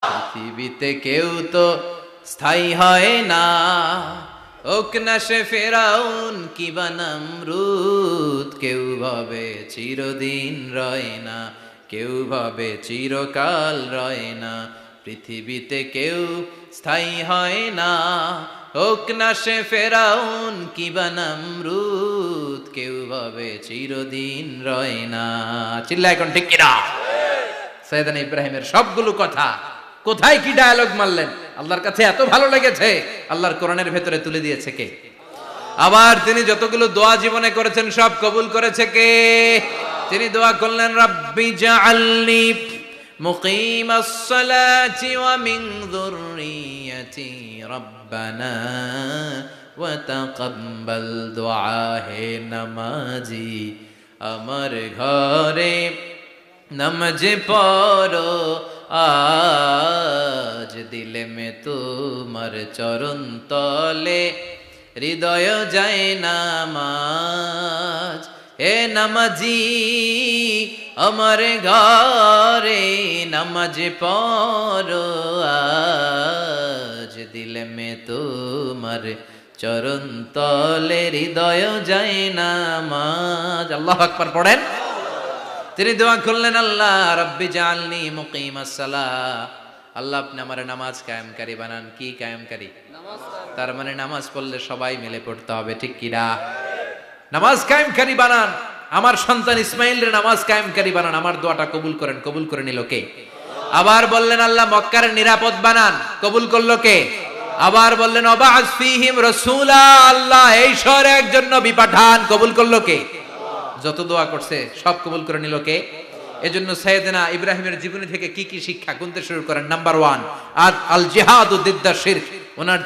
পৃথিবীতে কেউ তো স্থায়ী হয় না, হোক না সে ফেরাউন কিবা নমরুদ। কেউ ভাবে চিরদিন রয় না, কেউ ভাবে চিরকাল রয় না। পৃথিবীতে কেউ স্থায়ী হয় না, হোক না সে ফেরাউন কিবা নমরুদ। কেউ ভাবে চিরদিন রয় না। চিল্লা এখন ঠিক কিনা? সৈয়দনা ইব্রাহিমের সবগুলো কথা কোথায় কি ডায়ালগ মারলেন, আল্লাহর কাছে এত ভালো লেগেছে, আল্লাহর কোরআনের ভেতরে তুলে দিয়েছে কে? আবার তিনি যতগুলো দোয়া জীবনে করেছেন সব কবুল করেছে কে? তিনি দোয়া করলেন, রাব্বি জাআলনি মুকিমাস সালাতি ওয়া মিন যুররিয়াতি রাব্বানা ওয়া তাকাব্বাল দুআ। হে নামাজি আমার ঘরে নামাজ পড়ো আজ, দিলে মে তোমার চরণ তলে হৃদয় যায় নামাজ। হে নামাজি আমার ঘরে নামাজ পড়ো আজ, দিলে মে তোমার চরণ তলে হৃদয় যায় নামাজ। আল্লাহু আকবার পড়েন। তিনি দোয়া করলেন, আল্লাহ রাব্বি জাআলনি মুকিমাস সালাহ, আল্লাহ আপনি আমার নামাজ কায়েমকারী বানান। কি কায়েমকারী? তার মানে নামাজ পড়লে সবাই মিলে পড়তে হবে, ঠিক কি না? নামাজ কায়েমকারী বানান, আমার সন্তান ইসমাইলের নামাজ কায়েমকারী বানান। আমার দোয়াটা কবুল করেন। কবুল করে নিল কে? আবার বললেন, আল্লাহ মক্কার নিরাপদ বানান। কবুল করলো কে? আবার বললেন, ওয়াবা'আস ফীহিম রাসূলা, আল্লাহ এই শহরে একজন নবী পাঠান। কবুল করলো কে? যত দোয়া করছে সব কবুল করে নিল কে? এজন্য সাইয়েদনা ইব্রাহিমের জীবনী থেকে কি কি শিক্ষা গুনতে শুরু করেন। নাম্বার 1, আল জিহাদু দিদ্দা শিরক। ওনার